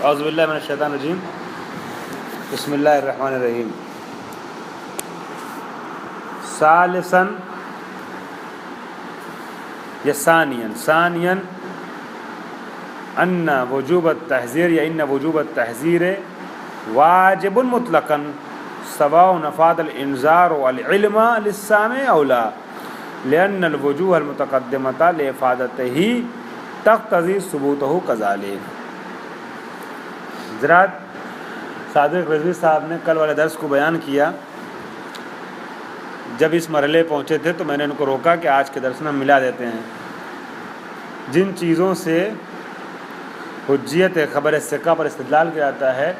اعوذ باللہ من الشیطان الرجیم، بسم اللہ الرحمن الرحیم۔ ثالثاً یا ثانیاً ان وجوب التحذیر یا ان وجوب التحذیر واجب مطلقاً سواء افاد الانذار والعلم للسامع او لا لأن الوجوه المتقدمة لإفادته تقتضي ثبوته كذلك۔ حضرات صادق رضوی صاحب نے کل والے درس کو بیان کیا۔ جب اس مرحلے پہنچے تھے تو میں نے ان کو روکا کہ آج کے درس میں ہم ملا دیتے ہیں۔ جن چیزوں سے حجیت خبر ثقہ پر استدلال کیا جاتا ہے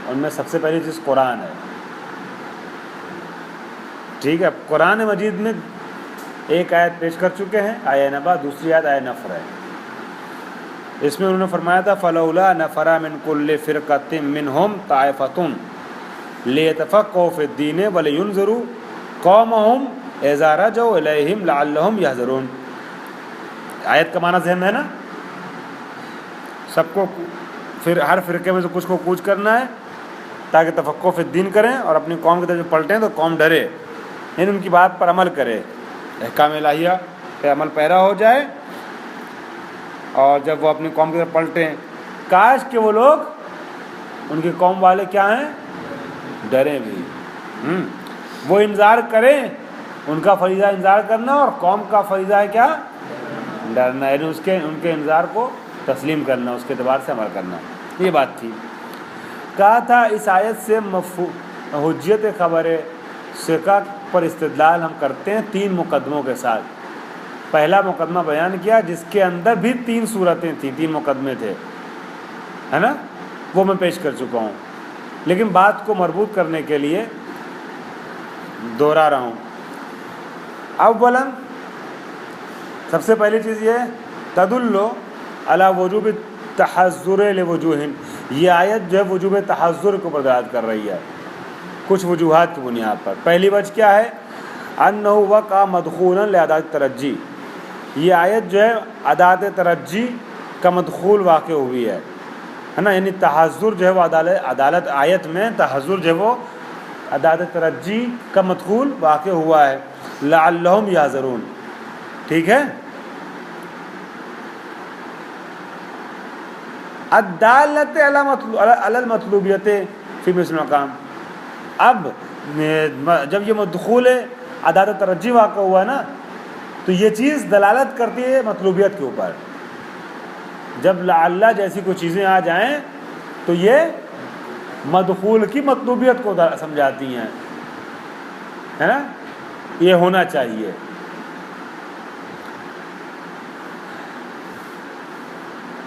ان میں سب سے پہلی چیز قرآن ہے۔ ٹھیک ہے، قرآن مجید میں ایک آیت پیش کر چکے ہیں، آیہ نبا، دوسری آیت آیہ نفر ہے۔ اس میں انہوں نے فرمایا تھا فلولا نفر من کل فرقۃ منہم طائفۃ لیتفقہوا فی الدین ولینذروا قومہم اذا رجعوا الیہم لعلہم یحذرون۔ آیت کا معنی ذہن میں ہے نا؟ سب کو پھر ہر فرقے میں سے کچھ کو کوچ کرنا ہے تاکہ تفقہ فی الدین کریں اور اپنی قوم کی طرف پلٹیں تو قوم ڈرے، یعنی ان کی بات پر عمل کرے، احکام الہیہ پہ عمل پیرا ہو جائے، اور جب وہ اپنی قوم کی طرف پلٹیں کاش کہ وہ لوگ ان کی قوم والے کیا ہیں، ڈریں بھی۔ وہ انذار کریں، ان کا فریضہ انذار کرنا اور قوم کا فریضہ ہے کیا، ڈرنا، یعنی ان کے انذار کو تسلیم کرنا، اس کے اعتبار سے عمل کرنا۔ یہ بات تھی۔ کہا تھا اس آیت سے حجیت خبر ثقہ پر استدلال ہم کرتے ہیں 3 مقدموں کے ساتھ۔ پہلا مقدمہ بیان کیا جس کے اندر بھی 3 صورتیں تھیں، 3 مقدمے تھے، ہے نا، وہ میں پیش کر چکا ہوں، لیکن بات کو مربوط کرنے کے لیے دوہرا رہا ہوں۔ اولاً سب سے پہلی چیز یہ تدل علی وجوب تحذر لوجوہ، یہ آیت جو ہے وجوب تحذر کو دلالت کر رہی ہے کچھ وجوہات کی بنیاد پر۔ پہلی وجہ کیا ہے، انہ وقع مدخولا لعداد ترجی، یہ آیت جو ہے عداد ترجی کا مدخول واقع ہوئی ہے نا، یعنی تحذر جو ہے وہ عدالت آیت میں تحذر جو ہے وہ عداد ترجی کا مدخول واقع ہوا ہے، لعلہم یحذرون۔ ٹھیک ہے، الدالۃ علی المطلوبیت فی مثل مقام۔ اب جب یہ مدخول عداد ترجی واقع ہوا نا تو یہ چیز دلالت کرتی ہے مطلوبیت کے اوپر۔ جب لعل جیسی کوئی چیزیں آ جائیں تو یہ مدخول کی مطلوبیت کو سمجھاتی ہیں، ہے نا، یہ ہونا چاہیے۔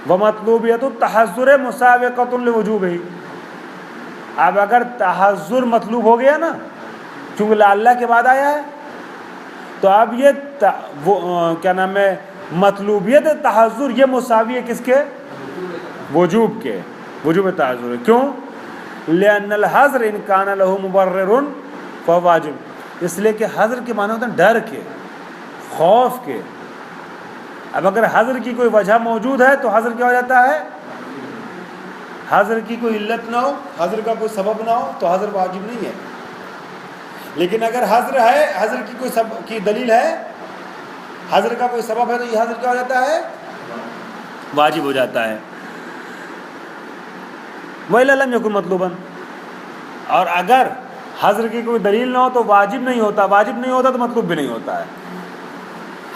ومطلوبیت التحذر مسابقۃ لوجوبہ، اب اگر تحذر مطلوب ہو گیا نا چونکہ لعل کے بعد آیا ہے تو اب یہ کیا نام ہے، مطلوبیت تحذر یہ مساوی ہے کس کے، وجوب کے، وجوب تحذر۔ کیوں؟ لأن الحذر ان کان له مبرر فهو واجب، اس لیے کہ حذر کے معنی ہوتے ہیں ڈر کے، خوف کے۔ اب اگر حذر کی کوئی وجہ موجود ہے تو حذر کیا ہو جاتا ہے، حذر کی کوئی علت نہ ہو، حذر کا کوئی سبب نہ ہو تو حذر واجب نہیں ہے۔ لیکن اگر حذر ہے، حذر کی کوئی کی دلیل ہے، حذر کا کوئی سبب ہے تو یہ حذر کیا ہو جاتا ہے، واجب ہو جاتا ہے۔ وَإِلَّا لَمْ يَكُنْ مَطْلُوبًا، اور اگر حذر کی کوئی دلیل نہ ہو تو واجب نہیں ہوتا، واجب نہیں ہوتا تو مطلوب بھی نہیں ہوتا ہے۔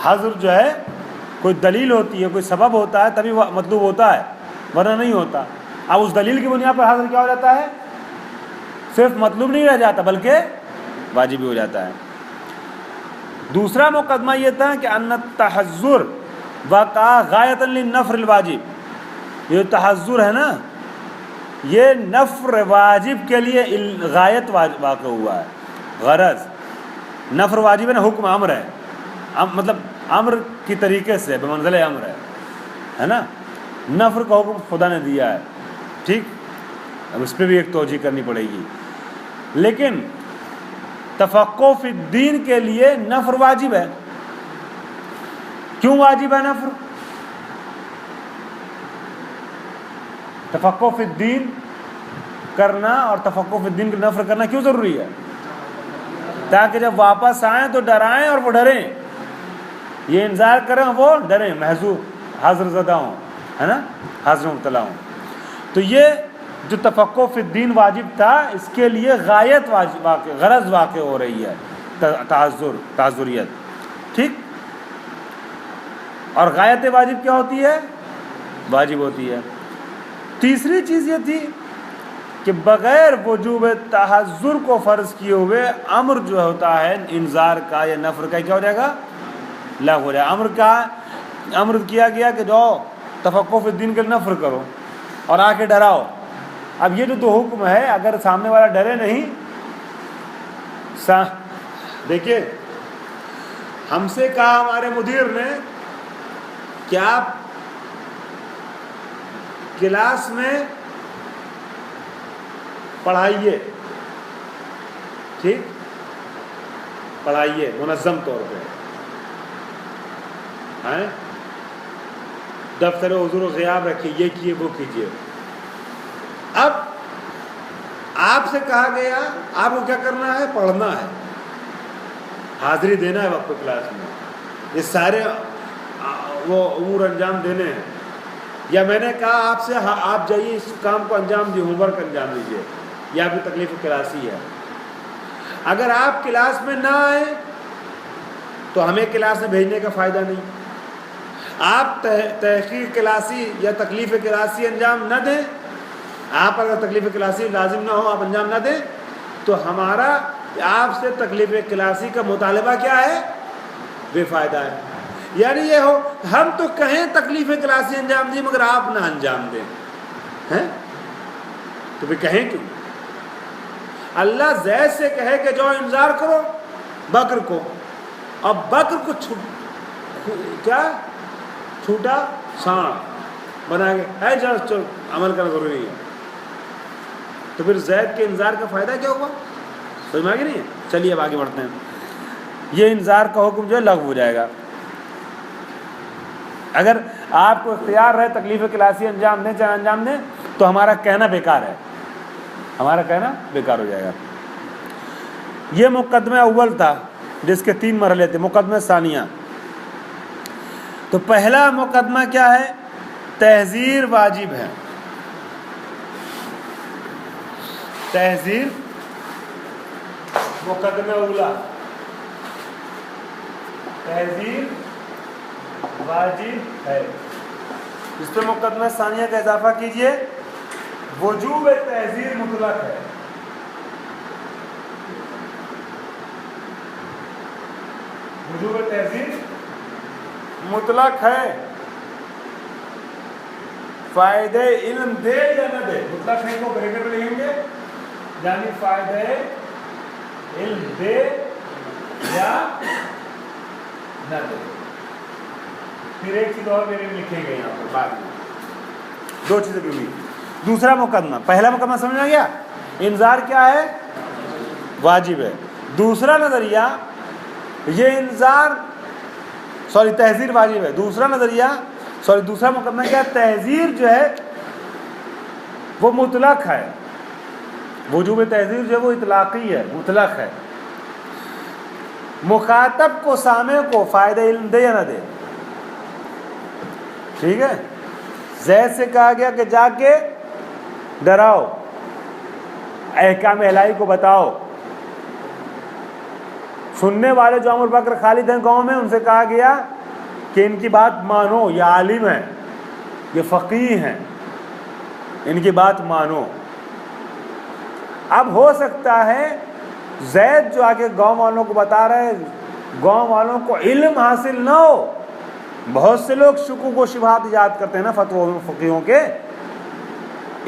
حذر جو ہے کوئی دلیل ہوتی ہے، کوئی سبب ہوتا ہے تبھی مطلوب ہوتا ہے، ورنہ نہیں ہوتا۔ اب اس دلیل کی بنیاد پر حذر کیا ہو جاتا ہے، صرف مطلوب نہیں رہ جاتا بلکہ واجب بھی ہو جاتا ہے۔ دوسرا مقدمہ یہ تھا کہ ان التحذر وقع غایۃ للنفر الواجب، یہ تحذر ہے نا یہ نفر واجب کے لیے غایت واقع ہوا ہے، غرض نفر واجب ہے نا، حکم امر ہے، مطلب امر کی طریقے سے بمنزل امر ہے نا، نفر کا حکم خدا نے دیا ہے۔ ٹھیک، اب اس پہ بھی ایک توجہ کرنی پڑے گی، لیکن تفقہ فی الدین کے لیے نفر واجب ہے۔ کیوں واجب ہے نفر؟ تفقہ فی الدین کرنا اور تفقہ فی الدین کا نفر کرنا کیوں ضروری ہے؟ تاکہ جب واپس آئیں تو ڈرائیں اور وہ ڈریں، یہ انذار کریں وہ ڈریں، محذور حاضر زدہ ہوں، ہے نا، حاضر مبتلا ہوں۔ تو یہ جو تفقہ فی الدین واجب تھا، اس کے لیے غایت غرض واقع ہو رہی ہے، تعذریت، ٹھیک۔ اور غایت واجب کیا ہوتی ہے؟ واجب ہوتی ہے۔ تیسری چیز یہ تھی کہ بغیر وجوب تحذر کو فرض کیے ہوئے امر جو ہوتا ہے انذار کا یا نفر کا، کیا ہو جائے گا؟ لاغو ہو جائے گا۔ امر کیا گیا کہ جاؤ تفقہ فی الدین کے نفر کرو اور آ کے ڈراؤ۔ اب یہ جو دو حکم ہے، اگر سامنے والا ڈرے نہیں، دیکھیے ہم سے کہا ہمارے مدیر نے کہ آپ کلاس میں پڑھائیے، ٹھیک، پڑھائیے منظم طور پہ، ہیں، دفتر حضور و غیاب رکھیے، یہ کیے وہ کیجیے۔ اب آپ سے کہا گیا آپ کو کیا کرنا ہے؟ پڑھنا ہے، حاضری دینا ہے وقت کلاس میں، یہ سارے وہ امور انجام دینے ہیں۔ یا میں نے کہا آپ سے آپ جائیے اس کام کو انجام دیے، ہوم ورک انجام دیجیے، یہ آپ کی تکلیف کلاسی ہے۔ اگر آپ کلاس میں نہ آئیں تو ہمیں کلاس میں بھیجنے کا فائدہ نہیں۔ آپ تحقیق کلاسی یا تکلیف کلاسی انجام نہ دیں، آپ اگر تکلیف کلاسی لازم نہ ہو، آپ انجام نہ دیں، تو ہمارا آپ سے تکلیف کلاسی کا مطالبہ کیا ہے؟ بے فائدہ ہے۔ یعنی یہ ہو ہم تو کہیں تکلیف کلاسی انجام دیں مگر آپ نہ انجام دیں، ہیں تو پھر کہیں کیوں؟ اللہ زید سے کہے کہ جو انذار کرو بکر کو، اب بکر کو کیا چھوٹا سانپ بنا کے چل عمل کرنا ضروری ہے، تو پھر زید کے انذار کا فائدہ کیا ہوگا؟ سمجھ میں آگے نہیں ہے؟ چلیے اب آگے بڑھتے ہیں۔ یہ انذار کا حکم جو ہے لغو ہو جائے گا۔ اگر آپ کو اختیار رہے تکلیف کلاسی انجام دیں چاہے انجام دیں، تو ہمارا کہنا بیکار ہے، ہمارا کہنا بیکار ہو جائے گا۔ یہ مقدمہ اول تھا جس کے 3 مرحلے تھے، مقدمہ ثانیہ۔ تو پہلا مقدمہ کیا ہے؟ تحذیر واجب ہے، تحذیر مقدمہ اولا، تحذیر واجب ہے۔ اس پہ مقدمہ ثانیہ کا اضافہ کیجئے، وجوب تحذیر مطلق ہے، وجوب تحذیر مطلق ہے، فائدہ علم دے یا نہ دے، مطلق ہے کو بریکٹ میں لکھیں گے، یعنی فائدہ علم دے یا نہ دے۔ پھر ایک چیز اور میرے لکھیں گے یہاں پر بعد میں، 2 چیزیں بھی ہوئی۔ دوسرا مقدمہ، پہلا مقدمہ سمجھ میں گیا، انذار کیا ہے؟ واجب ہے۔ دوسرا نظریہ یہ انذار تحذیر واجب ہے۔ دوسرا نظریہ دوسرا مقدمہ کیا ہے؟ تحذیر جو ہے وہ مطلق ہے، وجوب تحذیر جو ہے وہ اطلاقی ہے، مطلق ہے، مخاطب کو سامع کو فائدہ علم دے یا نہ دے، ٹھیک ہے۔ زید سے کہا گیا کہ جا کے ڈراؤ، احکام الہی کو بتاؤ۔ سننے والے جو عمر بکر خالد ہیں گاؤں میں، ان سے کہا گیا کہ ان کی بات مانو، یہ عالم ہیں، یہ فقیہ ہیں، ان کی بات مانو۔ اب ہو سکتا ہے زید جو آگے گاؤں والوں کو بتا رہے، گاؤں والوں کو علم حاصل نہ ہو۔ بہت سے لوگ شکوک و شبہات ایجاد کرتے ہیں نا فتووں میں، فقیہوں کے،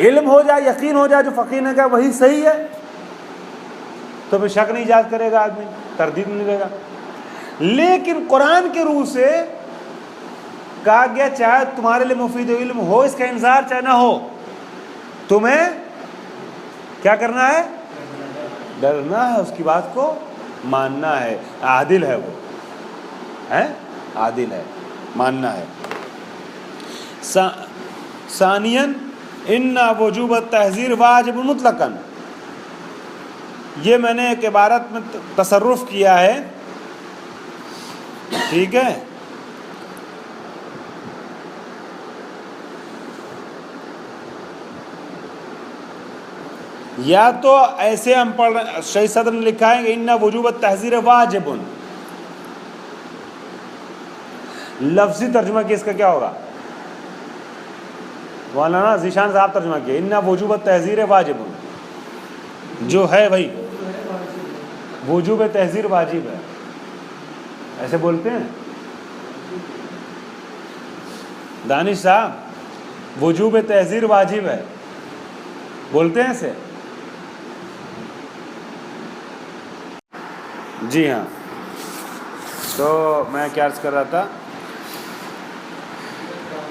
علم ہو جائے، یقین ہو جائے جو فقیہ نے کہا وہی صحیح ہے، تو پھر شک نہیں ایجاد کرے گا آدمی، تردید نہیں لے گا۔ لیکن قرآن کے روح سے کہا گیا چاہے تمہارے لیے مفید علم ہو اس کا انذار چاہے نہ ہو، تمہیں کیا کرنا ہے؟ ڈرنا ہے، اس کی بات کو ماننا ہے، عادل ہے، وہ ہے عادل ہے، ماننا ہے۔ ثانیاً ان وجوب التحذیر واجب مطلقاً، یہ میں نے ایک عبارت میں تصرف کیا ہے، ٹھیک ہے. یا تو ایسے ہم پڑھ رہے ہیں، شہید صدر نے لکھا ہے کہ ان وجوب التحذیر واجب، لفظی ترجمہ کی اس کا کیا ہوگا؟ مولانا ذیشان صاحب ترجمہ کیے، ان وجوب التحذیر واجب، جو ہے بھائی وجوب تحذیر واجب ہے، ایسے بولتے ہیں دانش صاحب، وجوب تحذیر واجب ہے، بولتے ہیں ایسے؟ جی ہاں. تو میں کیا عرض کر رہا تھا،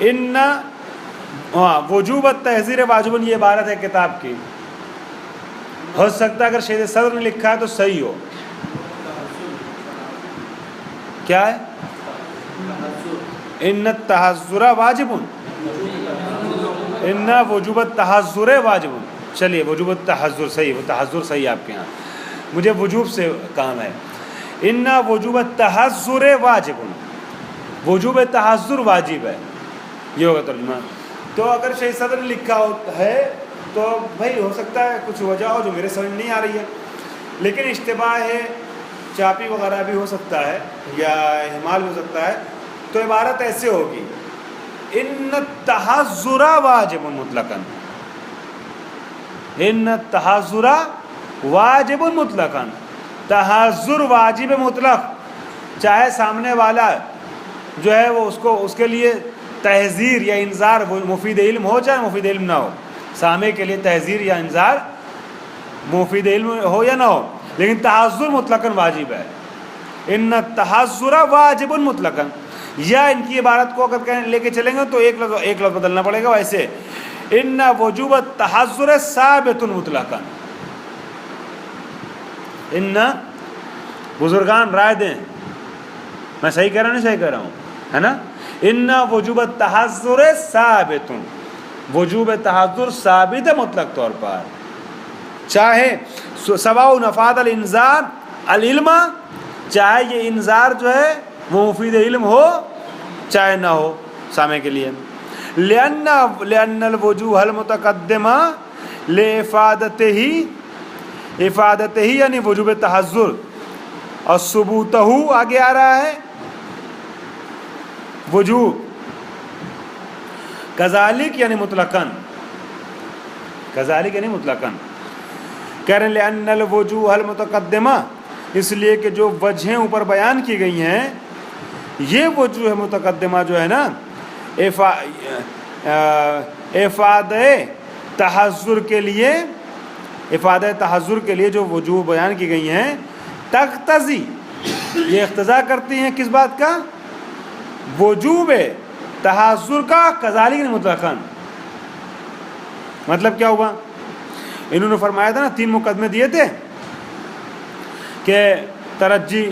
ان وجوب التحذیر واجب، یہ عبارت ہے کتاب کی، ہو سکتا ہے اگر شہید صدر نے لکھا ہے تو صحیح ہو. کیا ہے؟ ان التحذر واجب، ان وجوب التحذر واجب. چلیے وجوب التحذر صحیح، وہ تحذر صحیح آپ کے ہاں، مجھے وجوب سے کام ہے. ان وجوب التحذر واجب، وجوب تحذر واجب ہے، یہ ہوگا ترجمہ. تو اگر شہید صدر نے لکھا ہے تو بھائی ہو سکتا ہے کچھ وجہ ہو جو میرے سمجھ نہیں آ رہی ہے، لیکن اشتباہ ہے، چاپی وغیرہ بھی ہو سکتا ہے یا اہمال ہو سکتا ہے. تو عبارت ایسے ہوگی، ان التحذر واجب مطلقاً، ان التحذر واجب مطلقاً، تحذر واجب مطلق، چاہے سامنے والا جو ہے وہ اس کے لیے تحذیر یا انذار مفید علم ہو چاہے مفید علم نہ ہو، سامع کے لیے تحذیر یا انذار مفید علم ہو یا نہ ہو، لیکن تحذر مطلقاً واجب ہے. ان التحذر واجب مطلقاً، یا ان کی عبارت کو اگر لے کے چلیں گے تو ایک لفظ بدلنا پڑے گا، ویسے ان وجوب التحذر ثابت مطلقاً. ان بزرگان رائے دیں، میں صحیح کہہ رہا ہوں نہیں صحیح کہہ رہا ہوں، ہے نا؟ ان وجوب التحذر ثابت، وجوب تحذر ثابت ہے مطلق طور پر، چاہے سواء نفاذ الانذار العلم، چاہے یہ انذار جو ہے وہ مفید علم ہو چاہے نہ ہو سامع کے لیے. لأن الوجوہ المتقدمہ افادتہ یعنی وجوب تحذر، اور ثبوتہ آگے آ رہا ہے وجوب، کذالک یعنی مطلقاً، کذالک یعنی مطلقاً کہہ رہے ہیں لأن الوجوہ المتقدمہ، اس لیے کہ جو وجہیں اوپر بیان کی گئی ہیں، یہ وجوہ متقدمہ جو ہے نا افادہ تحذر کے لیے، افادہ تحذر کے لیے جو وجوہ بیان کی گئی ہیں، تقتضی، یہ اقتضا کرتی ہیں کس بات کا؟ وجوب تحذر کا، کذالک مطلقاً. مطلب کیا ہوا؟ انہوں نے فرمایا تھا نا 3 مقدمے دیے تھے کہ ترجی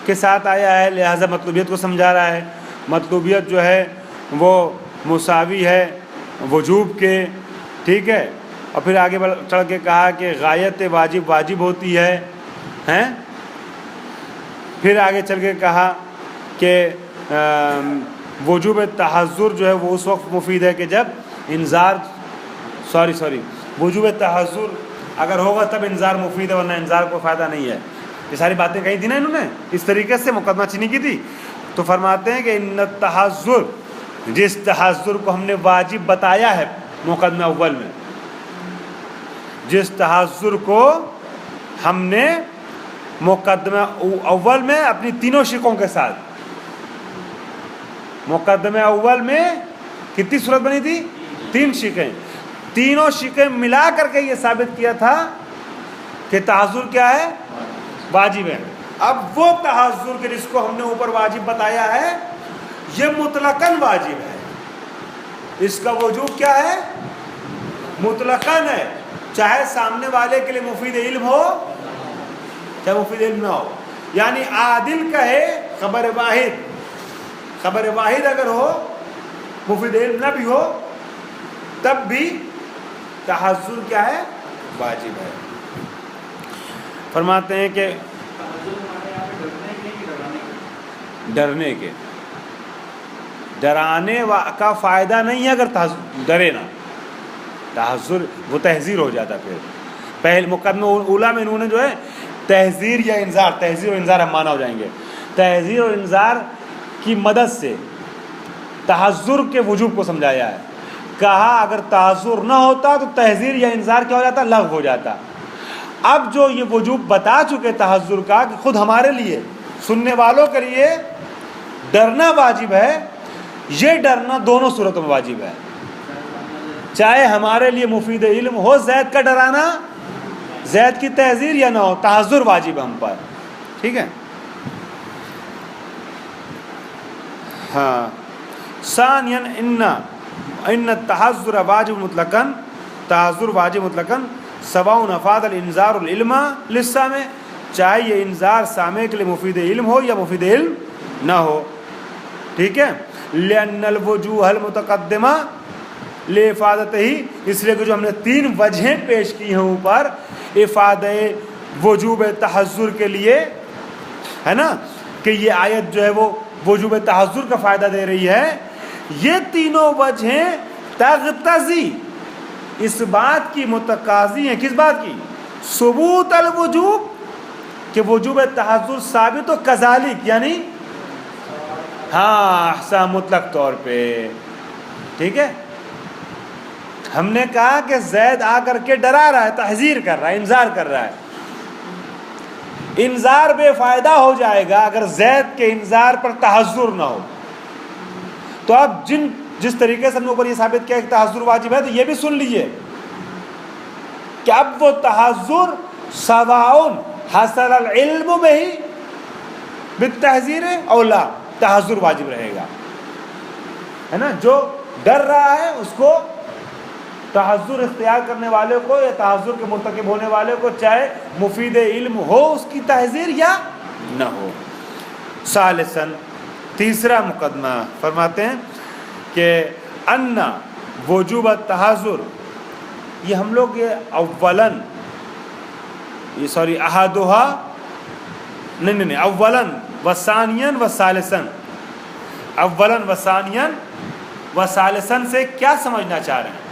کے ساتھ آیا ہے لہذا مطلوبیت کو سمجھا رہا ہے، مطلوبیت جو ہے وہ مساوی ہے وجوب کے، ٹھیک ہے. اور پھر آگے چڑھ کے کہا کہ غایت واجب ہوتی ہے، ہیں. پھر آگے چل کے کہا کہ وجوب تحذر جو ہے وہ اس وقت مفید ہے کہ جب انذار وجوب تحذر اگر ہوگا تب انذار مفید ہے، ورنہ انذار کو فائدہ نہیں ہے. یہ ساری باتیں کہی تھی نا انہوں نے، اس طریقے سے مقدمہ چینی کی تھی. تو فرماتے ہیں کہ ان التحذر، جس تحذر کو ہم نے واجب بتایا ہے مقدمہ اول میں، جس تحذر کو ہم نے مقدمہ اول میں اپنی تینوں شقوں کے ساتھ، مقدمہ اول میں کتنی صورت بنی تھی؟ 3 شقیں، تینوں شقیں ملا کر کے یہ ثابت کیا تھا کہ تحذر کیا ہے؟ واجب ہے. اب وہ تحذر کے جس کو ہم نے اوپر واجب بتایا ہے یہ مطلقاً واجب ہے، اس کا وجوب کیا ہے؟ مطلقاً ہے، چاہے سامنے والے کے لیے مفید علم ہو چاہے مفید علم نہ ہو. یعنی عادل کہے خبر واحد اگر ہو، مفید علم نہ بھی ہو، تب بھی تحذر کیا ہے؟ واجب ہے۔ فرماتے ہیں کہ ڈرنے کے، ڈرانے کا فائدہ نہیں ہے اگر ڈرے نا، تحذر وہ تحذیر ہو جاتا۔ پھر پہلے مقدمہ اولا میں انہوں نے جو ہے تحذیر یا انذار، تحذیر و انذار ہم مانا ہو جائیں گے، تحذیر و انذار کی مدد سے تحذر کے وجوب کو سمجھایا ہے۔ کہا اگر تحذر نہ ہوتا تو تحذیر یا انذار کیا ہو جاتا؟ لغو ہو جاتا۔ اب جو یہ وجوب بتا چکے تحذر کا کہ خود ہمارے لیے، سننے والوں کے لیے ڈرنا واجب ہے، یہ ڈرنا دونوں صورتوں میں واجب ہے، چاہے ہمارے لیے مفید علم ہو زید کا ڈرانا، زید کی تحذیر، یا نہ ہو، تحذر واجب ہے ہم پر۔ ٹھیک ہے؟ ہاں۔ ثانیاً ان التحذر واجب مطلقاً، تحذر واجب مطلقاً سواء افاد الانذار العلم للسامع، چاہے یہ انذار سامع کے لیے مفید علم ہو یا مفید علم نہ ہو۔ ٹھیک ہے؟ لأن الوجوہ المتقدمہ لافادتہ، اس لیے کہ جو ہم نے 3 وجہیں پیش کی ہیں اوپر افادہ وجوب تحذر کے لیے، ہے نا، کہ یہ آیت جو ہے وہ وجوب تحذر کا فائدہ دے رہی ہے، یہ تینوں وجہیں تقتضی، اس بات کی متقاضی ہیں، کس بات کی؟ ثبوت الوجوب، کہ وجوب تحذر ثابت و کذالک، یعنی ہاں احسان مطلق طور پہ۔ ٹھیک ہے؟ ہم نے کہا کہ زید آ کر کے ڈرا رہا ہے، تحذیر کر رہا ہے، انذار کر رہا ہے، انذار بے فائدہ ہو جائے گا اگر زید کے انذار پر تحذر نہ ہو۔ تو اب جس طریقے سے ہم نے اوپر یہ ثابت کیا کہ تحذر واجب ہے، تو یہ بھی سن لیجئے کہ اب وہ تحذر سواء حصل العلم به بالتحذیر او لا، تحذر واجب رہے گا، ہے نا؟ جو ڈر رہا ہے اس کو، تحذر اختیار کرنے والے کو یا تحذر کے مرتکب ہونے والے کو، چاہے مفید علم ہو اس کی تحذیر یا نہ ہو۔ ثالثاً، تیسرا مقدمہ فرماتے ہیں کہ ان وجوب التحذر، یہ ہم لوگ یہ اولاً، یہ سوری احدھا، نہیں اولاً و ثانیاً و ثالثاً، اولاً و ثانیاً و ثالثاً سے کیا سمجھنا چاہ رہے ہیں؟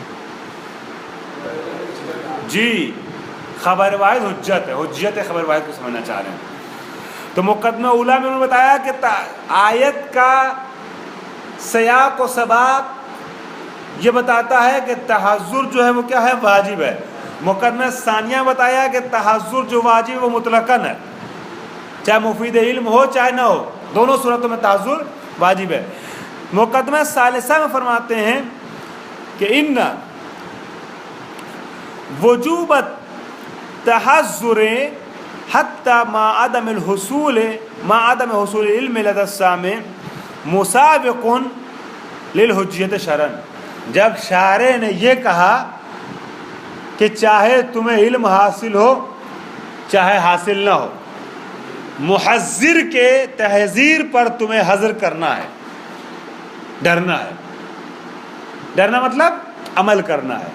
جی، خبر واحد حجت ہے، حجت خبر واحد کو سمجھنا چاہ رہے ہیں۔ تو مقدمہ اولا میں انہوں نے بتایا کہ آیت کا سیاق و سباق یہ بتاتا ہے کہ تحذر جو ہے وہ کیا ہے؟ واجب ہے۔ مقدمہ ثانیہ بتایا کہ تحذر جو واجب ہے وہ مطلقاً ہے، چاہے مفید علم ہو چاہے نہ ہو، دونوں صورتوں میں تحذر واجب ہے۔ مقدمہ ثالثہ میں فرماتے ہیں کہ ان وجوب تحذر حتی ما عدم الحصول علم لدى السامع مسابق للحجیت شرعاً، جب شارع نے یہ کہا کہ چاہے تمہیں علم حاصل ہو چاہے حاصل نہ ہو، محذر کے تحذیر پر تمہیں حذر کرنا ہے، ڈرنا ہے۔ ڈرنا مطلب عمل کرنا ہے۔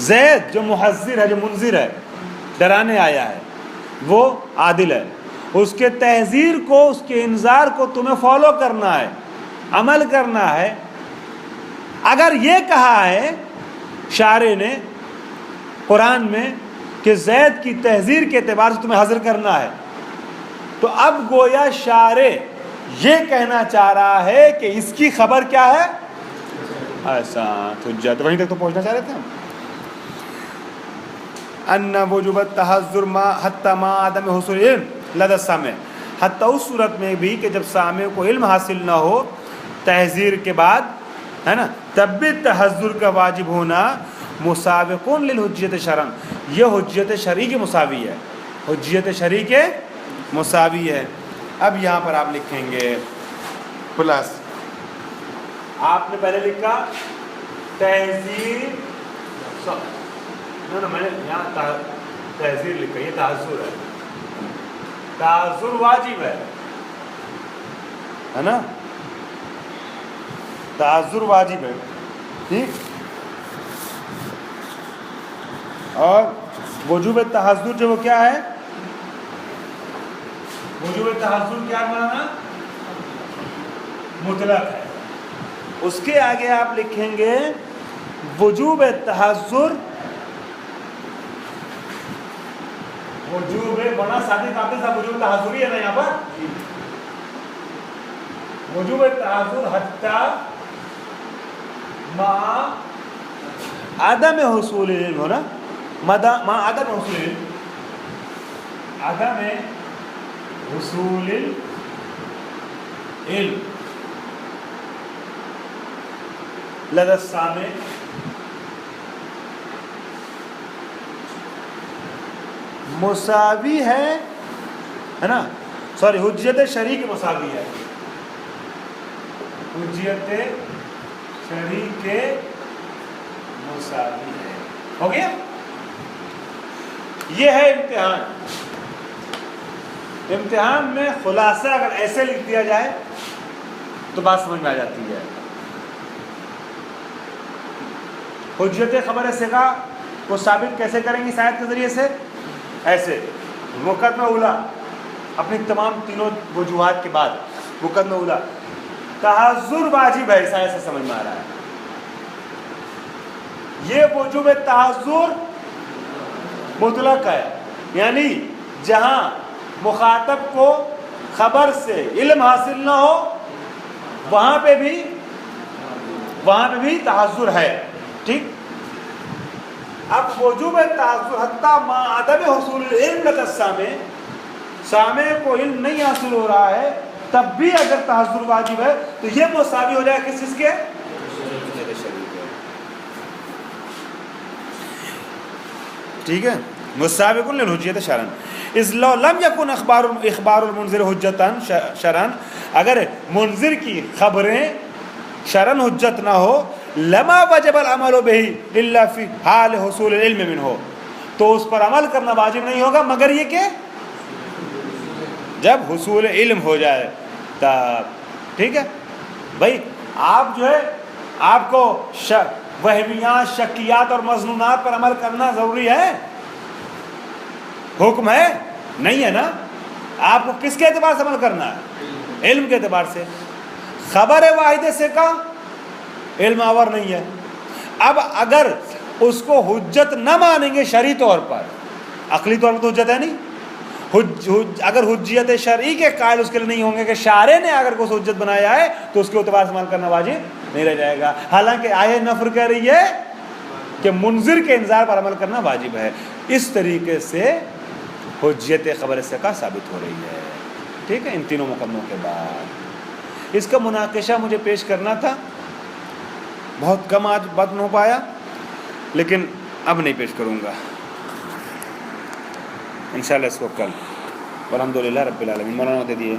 زید جو محذر ہے، جو منذر ہے، ڈرانے آیا ہے، وہ عادل ہے، اس کے تحذیر کو، اس کے انذار کو تمہیں فالو کرنا ہے، عمل کرنا ہے۔ اگر یہ کہا ہے شارع نے قرآن میں کہ زید کی تحذیر کے اعتبار سے تمہیں حذر کرنا ہے، تو اب گویا شارع یہ کہنا چاہ رہا ہے کہ اس کی خبر کیا ہے؟ ایسا حجت۔ وہیں تک تو پہنچنا چاہ رہے تھے ہم۔ ان وجوب التحذر حتی ما عدم حصول علم لدى السامع، حتی اس صورت میں بھی کہ جب سامع کو علم حاصل نہ ہو تحذیر کے بعد، ہے نا، تب بھی تحذر کا واجب ہونا مسابقون للحجیت شرعاً، یہ حجیت شرعی کے مساوی ہے، حجیت شرعی کے مساوی ہے۔ اب یہاں پر آپ لکھیں گے پلس، آپ نے پہلے لکھا تحذیر، میں نے یہاں تحذیر لکھا، یہ تحذر ہے، تحذر واجب ہے نا، تحذر واجب ہے، ٹھیک۔ اور وجوب تحذر جو وہ کیا ہے؟ وجوب تحذر کیا مانا؟ مطلق ہے. اس کے آگے آپ لکھیں گے وجوب تحذر، وجوب بنا ساتھی کافی صاحب وجوب تحذر ہی ہے نا یہاں پر. وجوب تحذر حتی مع عدم حصول علم ہونا، مع عدم حصول علم، عدم حصول علم لدى السامع مساوی ہے نا، سوری حجت شرعی کے مساوی ہے، حجت شرعی کے مساوی ہے. ہو گیا؟ یہ ہے امتحان. امتحان میں خلاصہ اگر ایسے لکھ دیا جائے تو بات سمجھ میں آ جاتی ہے. حجت خبر ثقہ کو ثابت کیسے کریں گے اس آیت کے ذریعے سے؟ ایسے مقدمہ اولا اپنی تمام تینوں وجوہات کے بعد مقدمہ اولا تحذر واجب ہے، اس آیت سے سمجھ میں آ رہا ہے. یہ وجوب تحذر مطلق ہے، یعنی جہاں مخاطب کو خبر سے علم حاصل نہ ہو وہاں پہ بھی تحذر ہے. ٹھیک. اب وجوب تحذر حتی مع عدم حصول العلم لدى السامع، سامع کو علم نہیں حاصل ہو رہا ہے تب بھی اگر تحذر واجب ہے تو یہ مساوی ہو جائے کس چیز کے؟ ٹھیک ہے. مسابق للحجت شرعا اذ لو لم يكن اخبار المنذر حجتا شرعا، اگر منذر کی خبریں شرعا حجت نہ ہو لما وجب العمل به الا في حال حصول العلم منه، تو اس پر عمل کرنا واجب نہیں ہوگا مگر یہ کہ جب حصول علم ہو جائے تب. ٹھیک ہے بھائی. آپ جو ہے آپ کو وہمیات شکیات اور مظنونات پر عمل کرنا ضروری ہے؟ حکم ہے؟ نہیں ہے نا. آپ کو کس کے اعتبار سے عمل کرنا ہے؟ علم کے اعتبار سے. خبر واحد سے کا علم آور نہیں ہے. اب اگر اس کو حجت نہ مانیں گے شرعی طور پر، عقلی طور پر تو حجت ہے نہیں. اگر حجیت شرعی کے قائل اس کے لیے نہیں ہوں گے کہ شارع نے اگر کو حجت بنایا ہے تو اس کے اعتبار سے عمل کرنا واجب نہیں رہ جائے گا. حالانکہ آیت نفر کہہ رہی ہے کہ منذر کے انذار پر عمل کرنا واجب ہے. اس طریقے سے حجیت خبر ثقہ ثابت ہو رہی ہے. ٹھیک ہے. ان تینوں مقدموں کے بعد اس کا مناقشہ مجھے پیش کرنا تھا، بہت کم آج بات ہو پایا، لیکن اب نہیں پیش کروں گا انشاءاللہ اس کو کل. الحمدللہ رب العالمین. مولانا دے دیے.